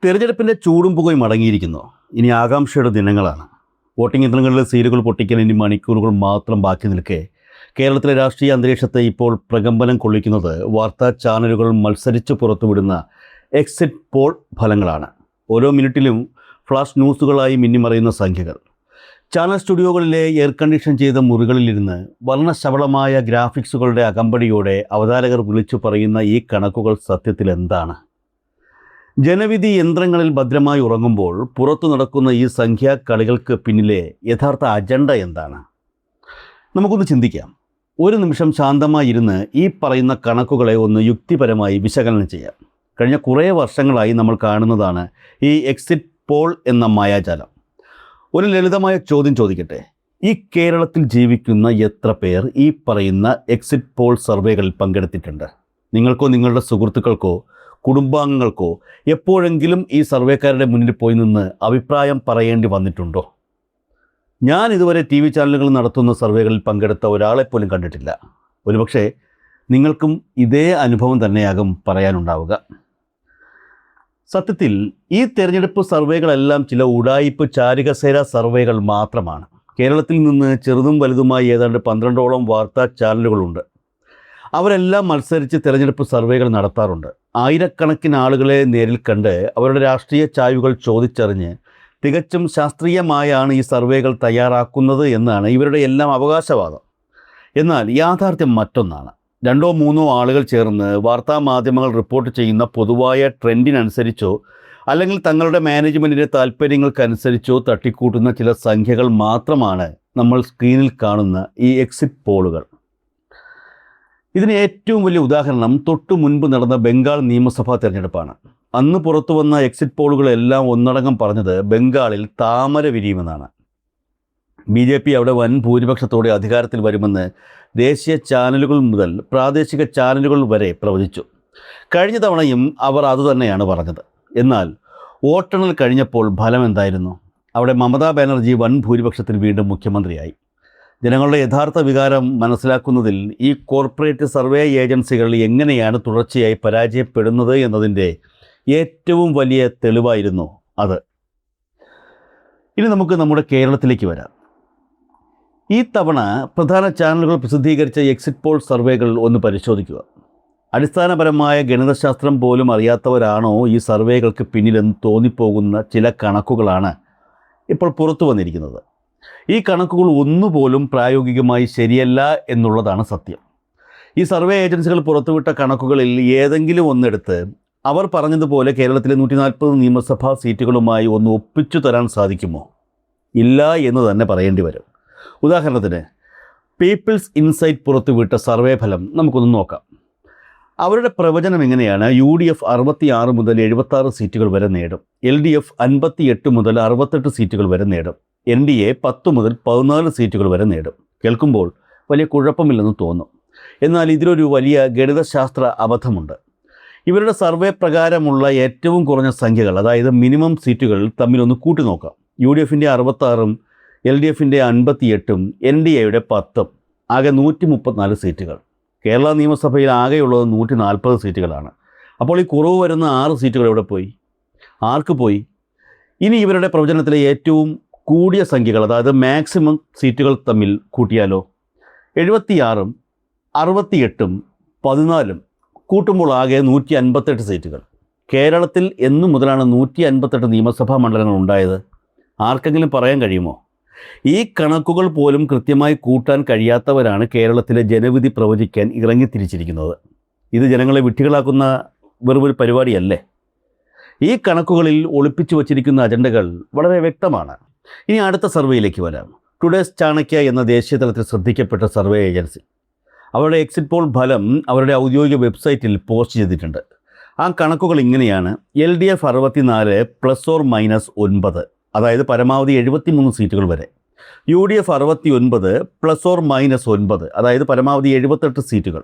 തെരഞ്ഞെടുപ്പിൻ്റെ ചൂടും പുകയും അടങ്ങിയിരിക്കുന്നു. ഇനി ആകാംക്ഷയുടെ ദിനങ്ങളാണ്. വോട്ടിംഗ് യന്ത്രങ്ങളിലെ സീലുകൾ പൊട്ടിക്കാൻ ഇനി മണിക്കൂറുകൾ മാത്രം ബാക്കി നിൽക്കെ കേരളത്തിലെ രാഷ്ട്രീയ അന്തരീക്ഷത്തെ ഇപ്പോൾ പ്രകമ്പനം കൊള്ളിക്കുന്നത് വാർത്താ ചാനലുകൾ മത്സരിച്ച് പുറത്തുവിടുന്ന എക്സിറ്റ് പോൾ ഫലങ്ങളാണ്. ഓരോ മിനിറ്റിലും ഫ്ലാഷ് ന്യൂസുകളായി മിന്നിമറയുന്ന സംഖ്യകൾ. ചാനൽ സ്റ്റുഡിയോകളിലെ എയർ കണ്ടീഷൻ ചെയ്ത മുറികളിലിരുന്ന് വർണ്ണശബളമായ ഗ്രാഫിക്സുകളുടെ അകമ്പടിയോടെ അവതാരകർ വിളിച്ചു പറയുന്ന ഈ കണക്കുകൾ സത്യത്തിൽ എന്താണ്? ജനവിധി യന്ത്രങ്ങളിൽ ഭദ്രമായി ഉറങ്ങുമ്പോൾ പുറത്തു നടക്കുന്ന ഈ സംഖ്യാ കളികൾക്ക് പിന്നിലെ യഥാർത്ഥ അജണ്ട എന്താണ്? നമുക്കൊന്ന് ചിന്തിക്കാം. ഒരു നിമിഷം ശാന്തമായി ഇരുന്ന് ഈ പറയുന്ന കണക്കുകളെ ഒന്ന് യുക്തിപരമായി വിശകലനം ചെയ്യാം. കഴിഞ്ഞ കുറേ വർഷങ്ങളായി നമ്മൾ കാണുന്നതാണ് ഈ എക്സിറ്റ് പോൾ എന്ന മായാജാലം. ഒരു ലളിതമായ ചോദ്യം ചോദിക്കട്ടെ. ഈ കേരളത്തിൽ ജീവിക്കുന്ന എത്ര പേർ ഈ പറയുന്ന എക്സിറ്റ് പോൾ സർവേകളിൽ പങ്കെടുത്തിട്ടുണ്ട്? നിങ്ങൾക്കോ നിങ്ങളുടെ സുഹൃത്തുക്കൾക്കോ കുടുംബാംഗങ്ങൾക്കോ എപ്പോഴെങ്കിലും ഈ സർവേക്കാരുടെ മുന്നിൽ പോയി നിന്ന് അഭിപ്രായം പറയേണ്ടി വന്നിട്ടുണ്ടോ? ഞാൻ ഇതുവരെ TV ചാനലുകൾ നടത്തുന്ന സർവേകളിൽ പങ്കെടുത്ത ഒരാളെപ്പോലും കണ്ടിട്ടില്ല. ഒരുപക്ഷെ നിങ്ങൾക്കും ഇതേ അനുഭവം തന്നെയാകും പറയാനുണ്ടാവുക. സത്യത്തിൽ ഈ തെരഞ്ഞെടുപ്പ് സർവേകളെല്ലാം ചില ഉഡായിപ്പ് ചാരികസേര സർവേകൾ മാത്രമാണ്. കേരളത്തിൽ നിന്ന് ചെറുതും വലുതുമായി ഏതാണ്ട് 12ഓളം വാർത്താ ചാനലുകളുണ്ട്. അവരെല്ലാം മത്സരിച്ച് തെരഞ്ഞെടുപ്പ് സർവേകൾ നടത്താറുണ്ട്. ആയിരക്കണക്കിന് ആളുകളെ നേരിൽ കണ്ട് അവരുടെ രാഷ്ട്രീയ ചായ്വുകൾ ചോദിച്ചറിഞ്ഞ് തികച്ചും ശാസ്ത്രീയമായാണ് ഈ സർവേകൾ തയ്യാറാക്കുന്നത് എന്നാണ് ഇവരുടെ എല്ലാം അവകാശവാദം. എന്നാൽ യാഥാർത്ഥ്യം മറ്റൊന്നാണ്. 2 or 3 ആളുകൾ ചേർന്ന് വാർത്താ മാധ്യമങ്ങൾ റിപ്പോർട്ട് ചെയ്യുന്ന പൊതുവായ ട്രെൻഡിനനുസരിച്ചോ അല്ലെങ്കിൽ തങ്ങളുടെ മാനേജ്മെൻറ്റിൻ്റെ താല്പര്യങ്ങൾക്കനുസരിച്ചോ തട്ടിക്കൂട്ടുന്ന ചില സംഖ്യകൾ മാത്രമാണ് നമ്മൾ സ്ക്രീനിൽ കാണുന്ന ഈ എക്സിറ്റ് പോളുകൾ. ഇതിന് ഏറ്റവും വലിയ ഉദാഹരണം തൊട്ടു മുൻപ് നടന്ന ബംഗാൾ നിയമസഭാ തെരഞ്ഞെടുപ്പാണ്. അന്ന് പുറത്തു വന്ന എക്സിറ്റ് പോളുകളെല്ലാം ഒന്നടങ്കം പറഞ്ഞത് ബംഗാളിൽ താമര വിരിയുമെന്നാണ്. BJP അവിടെ വൻ ഭൂരിപക്ഷത്തോടെ അധികാരത്തിൽ വരുമെന്ന് ദേശീയ ചാനലുകൾ മുതൽ പ്രാദേശിക ചാനലുകൾ വരെ പ്രവചിച്ചു. കഴിഞ്ഞ തവണയും അവർ അതുതന്നെയാണ് പറഞ്ഞത്. എന്നാൽ വോട്ടെണ്ണൽ കഴിഞ്ഞപ്പോൾ ഫലം എന്തായിരുന്നു? അവിടെ മമതാ ബാനർജി വൻ ഭൂരിപക്ഷത്തിൽ വീണ്ടും മുഖ്യമന്ത്രിയായി. ജനങ്ങളുടെ യഥാർത്ഥ വികാരം മനസ്സിലാക്കുന്നതിൽ ഈ കോർപ്പറേറ്റ് സർവേ ഏജൻസികൾ എങ്ങനെയാണ് തുടർച്ചയായി പരാജയപ്പെടുന്നത് എന്നതിൻ്റെ ഏറ്റവും വലിയ തെളിവായിരുന്നു അത്. ഇനി നമുക്ക് നമ്മുടെ കേരളത്തിലേക്ക് വരാം. ഈ തവണ പ്രധാന ചാനലുകൾ പ്രസിദ്ധീകരിച്ച എക്സിറ്റ് പോൾ സർവേകൾ ഒന്ന് പരിശോധിക്കുക. അടിസ്ഥാനപരമായ ഗണിതശാസ്ത്രം പോലും അറിയാത്തവരാണോ ഈ സർവേകൾക്ക് പിന്നിലെന്ന് തോന്നിപ്പോകുന്ന ചില കണക്കുകളാണ് ഇപ്പോൾ പുറത്തു വന്നിരിക്കുന്നത്. ഈ കണക്കുകൾ ഒന്നുപോലും പ്രായോഗികമായി ശരിയല്ല എന്നുള്ളതാണ് സത്യം. ഈ സർവേ ഏജൻസികൾ പുറത്തുവിട്ട കണക്കുകളിൽ ഏതെങ്കിലും ഒന്നെടുത്ത് അവർ പറഞ്ഞതുപോലെ കേരളത്തിലെ 140 നിയമസഭാ സീറ്റുകളുമായി ഒന്ന് ഒപ്പിച്ചു തരാൻ സാധിക്കുമോ? ഇല്ല എന്ന് തന്നെ പറയേണ്ടി വരും. ഉദാഹരണത്തിന് പീപ്പിൾസ് ഇൻസൈറ്റ് പുറത്തുവിട്ട സർവേ ഫലം നമുക്കൊന്ന് നോക്കാം. അവരുടെ പ്രവചനം എങ്ങനെയാണ്? UDF 66 മുതൽ 76 സീറ്റുകൾ വരെ നേടും. LDF 58 മുതൽ 68 സീറ്റുകൾ വരെ നേടും. NDA 10 മുതൽ 14 സീറ്റുകൾ വരെ നേടും. കേൾക്കുമ്പോൾ വലിയ കുഴപ്പമില്ലെന്ന് തോന്നും. എന്നാൽ ഇതിലൊരു വലിയ ഗണിതശാസ്ത്ര അബദ്ധമുണ്ട്. ഇവരുടെ സർവേ പ്രകാരമുള്ള ഏറ്റവും കുറഞ്ഞ സംഖ്യകൾ, അതായത് മിനിമം സീറ്റുകൾ തമ്മിലൊന്ന് കൂട്ടി നോക്കാം. UDFൻ്റെ 66ഉം LDFൻ്റെ 58ഉം NDAയുടെ 10ഉം ആകെ 134 സീറ്റുകൾ. കേരള നിയമസഭയിൽ ആകെയുള്ളത് 140 സീറ്റുകളാണ്. അപ്പോൾ ഈ കുറവ് വരുന്ന 6 സീറ്റുകൾ എവിടെ പോയി? ആർക്ക് പോയി? ഇനി ഇവരുടെ പ്രവചനത്തിലെ ഏറ്റവും കൂടിയ സംഖ്യകൾ, അതായത് മാക്സിമം സീറ്റുകൾ തമ്മിൽ കൂട്ടിയാലോ? 76ഉം 68ഉം 14ഉം കൂട്ടുമ്പോൾ ആകെ 158 സീറ്റുകൾ. കേരളത്തിൽ എന്നു മുതലാണ് 158 നിയമസഭാ മണ്ഡലങ്ങൾ ഉണ്ടായത്? ആർക്കെങ്കിലും പറയാൻ കഴിയുമോ? ഈ കണക്കുകൾ പോലും കൃത്യമായി കൂട്ടാൻ കഴിയാത്തവരാണ് കേരളത്തിലെ ജനവിധി പ്രവചിക്കാൻ ഇറങ്ങിത്തിരിച്ചിരിക്കുന്നത്. ഇത് ജനങ്ങളെ വിഡ്ഢികളാക്കുന്ന വെറുമൊരു പരിപാടിയല്ലേ? ഈ കണക്കുകളിൽ ഒളിപ്പിച്ചു വച്ചിരിക്കുന്ന അജണ്ടകൾ വളരെ വ്യക്തമാണ്. ഇനി അടുത്ത സർവേയിലേക്ക് വരാം. ടുഡേസ് ചാണക്യ എന്ന ദേശീയ തലത്തിൽ ശ്രദ്ധിക്കപ്പെട്ട സർവേ ഏജൻസി അവരുടെ എക്സിറ്റ് പോൾ ഫലം അവരുടെ ഔദ്യോഗിക വെബ്സൈറ്റിൽ പോസ്റ്റ് ചെയ്തിട്ടുണ്ട്. ആ കണക്കുകൾ ഇങ്ങനെയാണ്. LDF 64 ±9, അതായത് പരമാവധി 73 സീറ്റുകൾ വരെ. UDF 69 ±9, അതായത് പരമാവധി 78 സീറ്റുകൾ.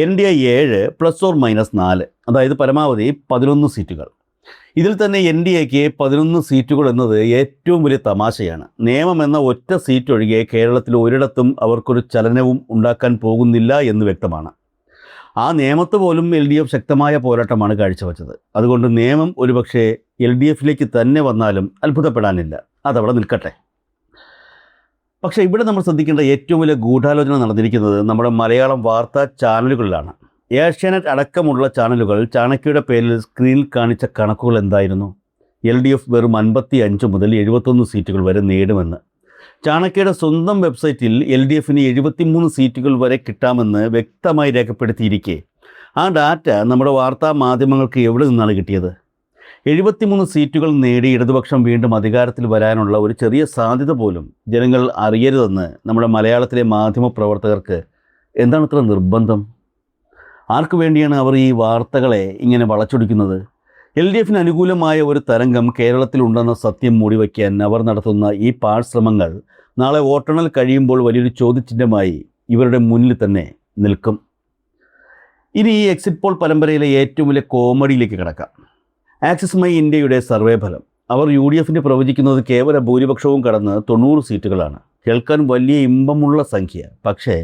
NDA 7 ±4, അതായത് പരമാവധി 11 സീറ്റുകൾ. ഇതിൽ തന്നെ NDAക്ക് 11 സീറ്റുകൾ എന്നത് ഏറ്റവും വലിയ തമാശയാണ്. നിയമം എന്ന ഒറ്റ സീറ്റ് ഒഴികെ കേരളത്തിൽ ഒരിടത്തും അവർക്കൊരു ചലനവും ഉണ്ടാക്കാൻ പോകുന്നില്ല എന്ന് വ്യക്തമാണ്. ആ നേമത്ത് പോലും LDF ശക്തമായ പോരാട്ടമാണ് കാഴ്ചവെച്ചത്. അതുകൊണ്ട് നിയമം ഒരുപക്ഷെ LDFിലേക്ക് തന്നെ വന്നാലും അത്ഭുതപ്പെടാനില്ല. അതവിടെ നിൽക്കട്ടെ. പക്ഷേ ഇവിടെ നമ്മൾ ശ്രദ്ധിക്കേണ്ട ഏറ്റവും വലിയ ഗൂഢാലോചന നടന്നിരിക്കുന്നത് നമ്മുടെ മലയാളം വാർത്താ ചാനലുകളിലാണ്. ഏഷ്യാനെറ്റ് അടക്കമുള്ള ചാനലുകൾ ചാണക്യയുടെ പേരിൽ സ്ക്രീനിൽ കാണിച്ച കണക്കുകൾ എന്തായിരുന്നു? LDF വെറും 55 മുതൽ 71 സീറ്റുകൾ വരെ നേടുമെന്ന്. ചാണക്യയുടെ സ്വന്തം വെബ്സൈറ്റിൽ LDFന് 73 സീറ്റുകൾ വരെ കിട്ടാമെന്ന് വ്യക്തമായി രേഖപ്പെടുത്തിയിരിക്കെ ആ ഡാറ്റ നമ്മുടെ വാർത്താ മാധ്യമങ്ങൾക്ക് എവിടെ നിന്നാണ് കിട്ടിയത്? 73 സീറ്റുകൾ നേടി ഇടതുപക്ഷം വീണ്ടും അധികാരത്തിൽ വരാനുള്ള ഒരു ചെറിയ സാധ്യത പോലും ജനങ്ങൾ അറിയരുതെന്ന് നമ്മുടെ മലയാളത്തിലെ മാധ്യമ പ്രവർത്തകർക്ക് എന്താണ് ഇത്ര നിർബന്ധം? ആർക്കു വേണ്ടിയാണ് അവർ ഈ വാർത്തകളെ ഇങ്ങനെ വളച്ചൊടിക്കുന്നത്? LDFന് അനുകൂലമായ ഒരു തരംഗം കേരളത്തിലുണ്ടെന്ന സത്യം മൂടിവയ്ക്കാൻ അവർ നടത്തുന്ന ഈ പാഴ്ശ്രമങ്ങൾ നാളെ വോട്ടെണ്ണൽ കഴിയുമ്പോൾ വലിയൊരു ചോദ്യചിഹ്നമായി ഇവരുടെ മുന്നിൽ തന്നെ നിൽക്കും. ഇനി ഈ എക്സിറ്റ് പോൾ പരമ്പരയിലെ ഏറ്റവും വലിയ കോമഡിയിലേക്ക് കിടക്കാം. ആക്സിസ് മൈ ഇന്ത്യയുടെ സർവേ ഫലം. അവർ UDFന് പ്രവചിക്കുന്നത് കേവല ഭൂരിപക്ഷവും കടന്ന് 90 സീറ്റുകളാണ്. കേൾക്കാൻ വലിയ ഇമ്പമുള്ള സംഖ്യ. പക്ഷേ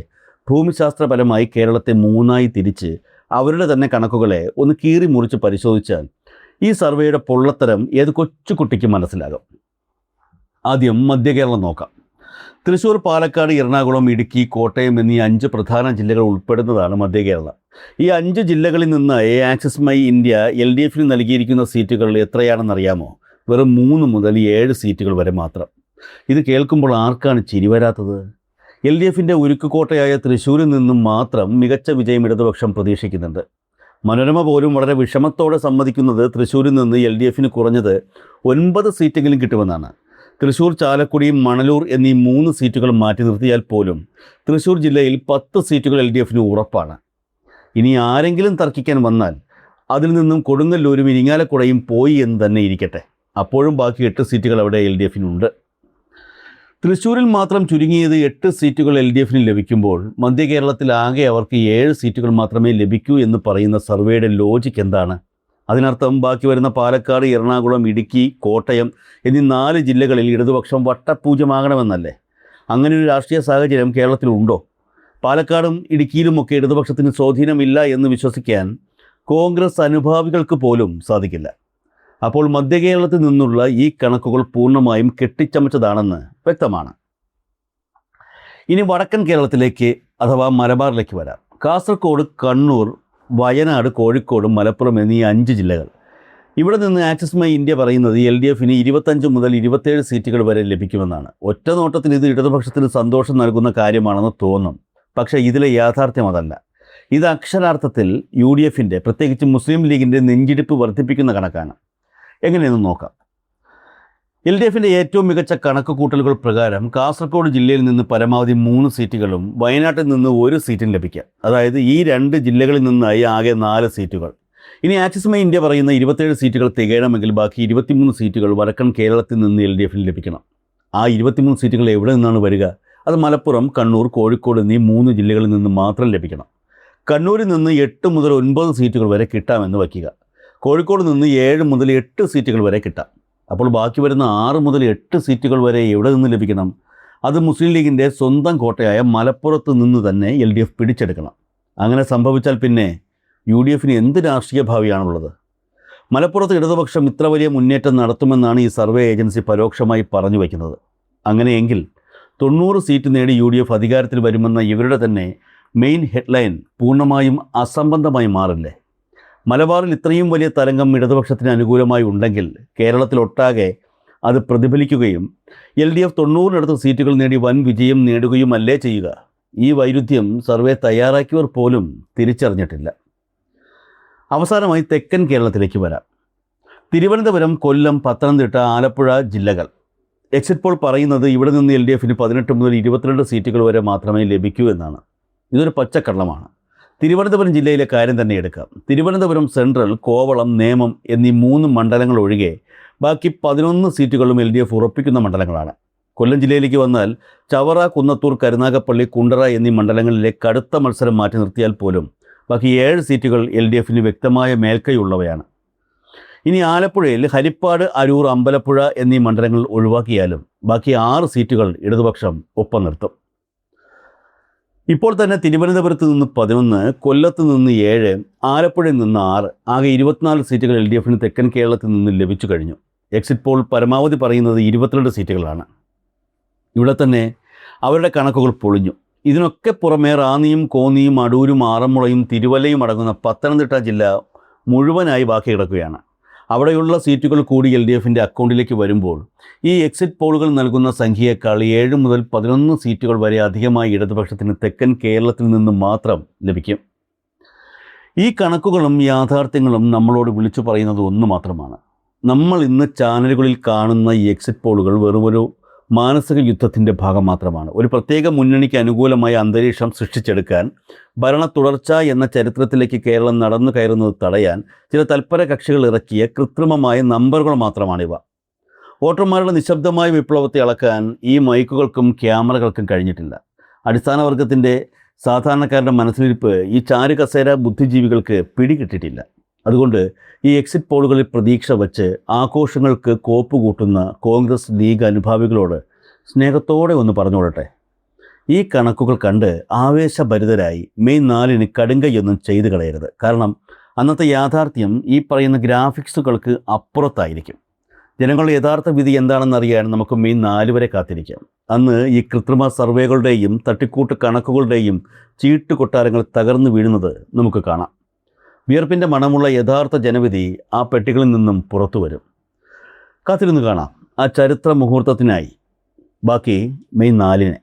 ഭൂമിശാസ്ത്രപരമായി കേരളത്തെ 3ആയി തിരിച്ച് അവരുടെ തന്നെ കണക്കുകളെ ഒന്ന് കീറി മുറിച്ച് പരിശോധിച്ചാൽ ഈ സർവേയുടെ പൊള്ളത്തരം ഏത് കൊച്ചുകുട്ടിക്ക് മനസ്സിലാകും. ആദ്യം മധ്യകേരളം നോക്കാം. തൃശ്ശൂർ, പാലക്കാട്, എറണാകുളം, ഇടുക്കി, കോട്ടയം എന്നീ 5 പ്രധാന ജില്ലകൾ ഉൾപ്പെടുന്നതാണ് മധ്യകേരളം. ഈ 5 ജില്ലകളിൽ നിന്ന് ആക്സിസ് മൈ ഇന്ത്യ LDFന് നൽകിയിരിക്കുന്ന സീറ്റുകൾ എത്രയാണെന്നറിയാമോ? വെറും 3 മുതൽ 7 സീറ്റുകൾ വരെ മാത്രം. ഇത് കേൾക്കുമ്പോൾ ആർക്കാണ് ചിരി വരാത്തത്? LDFൻ്റെ ഉരുക്കുകോട്ടയായ തൃശ്ശൂരിൽ നിന്നും മാത്രം മികച്ച വിജയം ഇടതുപക്ഷം പ്രതീക്ഷിക്കുന്നുണ്ട്. മനോരമ പോലും വളരെ വിഷമത്തോടെ സമ്മതിക്കുന്നത് തൃശ്ശൂരിൽ നിന്ന് LDFന് കുറഞ്ഞത് 9 സീറ്റെങ്കിലും കിട്ടുമെന്നാണ്. തൃശ്ശൂർ, ചാലക്കുടി, മണലൂർ എന്നീ 3 സീറ്റുകൾ മാറ്റി നിർത്തിയാൽ പോലും തൃശ്ശൂർ ജില്ലയിൽ 10 സീറ്റുകൾ LDFന് ഉറപ്പാണ്. ഇനി ആരെങ്കിലും തർക്കിക്കാൻ വന്നാൽ അതിൽ നിന്നും കൊടുങ്ങല്ലൂരും ഇരിങ്ങാലക്കുടയും പോയി എന്ന് തന്നെ ഇരിക്കട്ടെ. അപ്പോഴും ബാക്കി 8 സീറ്റുകൾ അവിടെ LDFനുണ്ട്. തൃശ്ശൂരിൽ മാത്രം ചുരുങ്ങിയത് 8 സീറ്റുകൾ LDFന് ലഭിക്കുമ്പോൾ മധ്യകേരളത്തിൽ ആകെ അവർക്ക് 7 സീറ്റുകൾ മാത്രമേ ലഭിക്കൂ എന്ന് പറയുന്ന സർവേയുടെ ലോജിക്ക് എന്താണ്? അതിനർത്ഥം ബാക്കി വരുന്ന പാലക്കാട്, എറണാകുളം, ഇടുക്കി, കോട്ടയം എന്നീ 4 ജില്ലകളിൽ ഇടതുപക്ഷം വട്ടപൂജ്യമാകണമെന്നല്ലേ? അങ്ങനെ ഒരു രാഷ്ട്രീയ സാഹചര്യം കേരളത്തിലുണ്ടോ? പാലക്കാടും ഇടുക്കിയിലുമൊക്കെ ഇടതുപക്ഷത്തിന് സ്വാധീനമില്ല എന്ന് വിശ്വസിക്കാൻ കോൺഗ്രസ് അനുഭാവികൾക്ക് പോലും സാധിക്കില്ല. അപ്പോൾ മധ്യകേരളത്തിൽ നിന്നുള്ള ഈ കണക്കുകൾ പൂർണ്ണമായും കെട്ടിച്ചമച്ചതാണെന്ന് വ്യക്തമാണ്. ഇനി വടക്കൻ കേരളത്തിലേക്ക് അഥവാ മലബാറിലേക്ക് വരാം. കാസർഗോഡ്, കണ്ണൂർ, വയനാട്, കോഴിക്കോട്, മലപ്പുറം എന്നീ 5 ജില്ലകൾ. ഇവിടെ നിന്ന് ആക്സിസ് മൈ ഇന്ത്യ പറയുന്നത് LDFന് 25 മുതൽ 27 സീറ്റുകൾ വരെ ലഭിക്കുമെന്നാണ്. ഒറ്റ നോട്ടത്തിൽ ഇത് ഇടതുപക്ഷത്തിന് സന്തോഷം നൽകുന്ന കാര്യമാണെന്ന് തോന്നും. പക്ഷേ ഇതിലെ യാഥാർത്ഥ്യം അതല്ല. ഇത് അക്ഷരാർത്ഥത്തിൽ UDFൻ്റെ, പ്രത്യേകിച്ച് മുസ്ലിം ലീഗിൻ്റെ നെഞ്ചിടിപ്പ് വർദ്ധിപ്പിക്കുന്ന കണക്കാണ്. എങ്ങനെയെന്ന് നോക്കാം. LDFൻ്റെ ഏറ്റവും മികച്ച കണക്ക് കൂട്ടലുകൾ പ്രകാരം കാസർഗോഡ് ജില്ലയിൽ നിന്ന് പരമാവധി 3 സീറ്റുകളും വയനാട്ടിൽ നിന്ന് 1 സീറ്റും ലഭിക്കാം. അതായത് ഈ 2 ജില്ലകളിൽ നിന്നായി ആകെ 4 സീറ്റുകൾ. ഇനി ആക്സിസ് മൈ ഇന്ത്യ പറയുന്ന 27 സീറ്റുകൾ തികയണമെങ്കിൽ ബാക്കി 23 സീറ്റുകൾ വടക്കൻ കേരളത്തിൽ നിന്ന് LDFന് ലഭിക്കണം. ആ 23 സീറ്റുകൾ എവിടെ നിന്നാണ് വരിക? അത് മലപ്പുറം, കണ്ണൂർ, കോഴിക്കോട് എന്നീ 3 ജില്ലകളിൽ നിന്ന് മാത്രം ലഭിക്കണം. കണ്ണൂരിൽ നിന്ന് 8 മുതൽ 9 സീറ്റുകൾ വരെ കിട്ടാമെന്ന് വയ്ക്കുക. കോഴിക്കോട് നിന്ന് 7 മുതൽ 8 സീറ്റുകൾ വരെ കിട്ടാം. അപ്പോൾ ബാക്കി വരുന്ന 6 മുതൽ 8 സീറ്റുകൾ വരെ എവിടെ നിന്ന് ലഭിക്കണം? അത് മുസ്ലിം ലീഗിൻ്റെ സ്വന്തം കോട്ടയായ മലപ്പുറത്ത് നിന്ന് തന്നെ LDF പിടിച്ചെടുക്കണം. അങ്ങനെ സംഭവിച്ചാൽ പിന്നെ UDFന് എന്ത് രാഷ്ട്രീയ ഭാവിയാണുള്ളത്? മലപ്പുറത്ത് ഇടതുപക്ഷം ഇത്ര വലിയ മുന്നേറ്റം നടത്തുമെന്നാണ് ഈ സർവേ ഏജൻസി പരോക്ഷമായി പറഞ്ഞു വയ്ക്കുന്നത്. അങ്ങനെയെങ്കിൽ 90 സീറ്റ് നേടി UDF അധികാരത്തിൽ വരുമെന്ന ഇവരുടെ തന്നെ മെയിൻ ഹെഡ്ലൈൻ പൂർണ്ണമായും അസംബന്ധമായി മാറില്ലേ? മലബാറിൽ ഇത്രയും വലിയ തരംഗം ഇടതുപക്ഷത്തിന് അനുകൂലമായി ഉണ്ടെങ്കിൽ കേരളത്തിലൊട്ടാകെ അത് പ്രതിഫലിക്കുകയും LDF 90-നടുത്ത് സീറ്റുകൾ നേടി വൻ വിജയം നേടുകയുമല്ലേ ചെയ്യുക? ഈ വൈരുദ്ധ്യം സർവേ തയ്യാറാക്കിയവർ പോലും തിരിച്ചറിഞ്ഞിട്ടില്ല. അവസാനമായി തെക്കൻ കേരളത്തിലേക്ക് വരാം. തിരുവനന്തപുരം, കൊല്ലം, പത്തനംതിട്ട, ആലപ്പുഴ ജില്ലകൾ. എക്സിറ്റ് പോൾ പറയുന്നത് ഇവിടെ നിന്ന് LDFന് 18 മുതൽ 22 സീറ്റുകൾ വരെ മാത്രമേ ലഭിക്കൂ എന്നാണ്. ഇതൊരു പച്ചക്കള്ളമാണ്. തിരുവനന്തപുരം ജില്ലയിലെ കാര്യം തന്നെ എടുക്കാം. തിരുവനന്തപുരം സെൻട്രൽ, കോവളം, നേമം എന്നീ 3 മണ്ഡലങ്ങൾ ഒഴികെ ബാക്കി 11 സീറ്റുകളും LDF ഉറപ്പിക്കുന്ന മണ്ഡലങ്ങളാണ്. കൊല്ലം ജില്ലയിലേക്ക് വന്നാൽ ചവറ, കുന്നത്തൂർ, കരുനാഗപ്പള്ളി, കുണ്ടറ എന്നീ മണ്ഡലങ്ങളിലെ കടുത്ത മത്സരം മാറ്റി നിർത്തിയാൽ പോലും ബാക്കി 7 സീറ്റുകൾ LDFന് വ്യക്തമായ മേൽക്കൈയുള്ളവയാണ്. ഇനി ആലപ്പുഴയിൽ ഹരിപ്പാട്, അരൂർ, അമ്പലപ്പുഴ എന്നീ മണ്ഡലങ്ങൾ ഒഴിവാക്കിയാലും ബാക്കി 6 സീറ്റുകൾ ഇടതുപക്ഷം ഒപ്പം നിർത്തും. ഇപ്പോൾ തന്നെ തിരുവനന്തപുരത്ത് നിന്ന് 11, കൊല്ലത്ത് നിന്ന് 7, ആലപ്പുഴയിൽ നിന്ന് 6, ആകെ 24 സീറ്റുകൾ LDFന് തെക്കൻ കേരളത്തിൽ നിന്ന് ലഭിച്ചു കഴിഞ്ഞു. എക്സിറ്റ് പോൾ പരമാവധി പറയുന്നത് 22 സീറ്റുകളാണ്. ഇവിടെ തന്നെ അവരുടെ കണക്കുകൾ പൊളിഞ്ഞു. ഇതിനൊക്കെ പുറമെ റാന്നിയും കോന്നിയും അടൂരും ആറന്മുളയും തിരുവല്ലയും അടങ്ങുന്ന പത്തനംതിട്ട ജില്ല മുഴുവനായി ബാക്കി കിടക്കുകയാണ്. അവിടെയുള്ള സീറ്റുകൾ കൂടി LDFൻ്റെ അക്കൗണ്ടിലേക്ക് വരുമ്പോൾ ഈ എക്സിറ്റ് പോളുകൾ നൽകുന്ന സംഖ്യയേക്കാൾ 7 മുതൽ 11 സീറ്റുകൾ വരെ അധികമായി ഇടതുപക്ഷത്തിന് തെക്കൻ കേരളത്തിൽ നിന്ന് മാത്രം ലഭിക്കും. ഈ കണക്കുകളും യാഥാർത്ഥ്യങ്ങളും നമ്മളോട് വിളിച്ചു പറയുന്നത് ഒന്ന് മാത്രമാണ്. നമ്മൾ ഇന്ന് ചാനലുകളിൽ കാണുന്ന ഈ എക്സിറ്റ് പോളുകൾ വെറുമൊരു മാനസിക യുദ്ധത്തിൻ്റെ ഭാഗം മാത്രമാണ്. ഒരു പ്രത്യേക മുന്നണിക്ക് അനുകൂലമായ അന്തരീക്ഷം സൃഷ്ടിച്ചെടുക്കാൻ, ഭരണ തുടർച്ച എന്ന ചരിത്രത്തിലേക്ക് കേരളം നടന്നു കയറുന്നത് തടയാൻ ചില തൽപര കക്ഷികൾ ഇറക്കിയ കൃത്രിമമായ നമ്പറുകൾ മാത്രമാണിവ. വോട്ടർമാരുടെ നിശബ്ദമായ വിപ്ലവത്തെ അളക്കാൻ ഈ മൈക്കുകൾക്കും ക്യാമറകൾക്കും കഴിഞ്ഞിട്ടില്ല. അടിസ്ഥാന വർഗത്തിൻ്റെ സാധാരണക്കാരുടെ മനസ്സിലിരിപ്പ് ഈ ചാരുകസേര ബുദ്ധിജീവികൾക്ക് പിടികിട്ടിട്ടില്ല. അതുകൊണ്ട് ഈ എക്സിറ്റ് പോളുകളിൽ പ്രതീക്ഷ വച്ച് ആഘോഷങ്ങൾക്ക് കോപ്പുകൂട്ടുന്ന കോൺഗ്രസ് ലീഗ് അനുഭാവികളോട് സ്നേഹത്തോടെ ഒന്ന് പറഞ്ഞുകൊള്ളട്ടെ, ഈ കണക്കുകൾ കണ്ട് ആവേശഭരിതരായി മെയ് 4-ന് കടുങ്കയൊന്നും ചെയ്തു കളയരുത്. കാരണം അന്നത്തെ യാഥാർത്ഥ്യം ഈ പറയുന്ന ഗ്രാഫിക്സുകൾക്ക് അപ്പുറത്തായിരിക്കും. ജനങ്ങളുടെ യഥാർത്ഥ വിധി എന്താണെന്നറിയാൻ നമുക്ക് മെയ് 4 വരെ കാത്തിരിക്കാം. അന്ന് ഈ കൃത്രിമ സർവേകളുടെയും തട്ടിക്കൂട്ട് കണക്കുകളുടെയും ചീട്ടുകൊട്ടാരങ്ങൾ തകർന്നു വീഴുന്നത് നമുക്ക് കാണാം. വിയർപ്പിൻ്റെ മണമുള്ള യഥാർത്ഥ ജനവിധി ആ പെട്ടികളിൽ നിന്നും പുറത്തു വരും. കാത്തിരുന്ന് കാണാം ആ ചരിത്ര മുഹൂർത്തത്തിനായി. ബാക്കി മെയ് 4-ന്.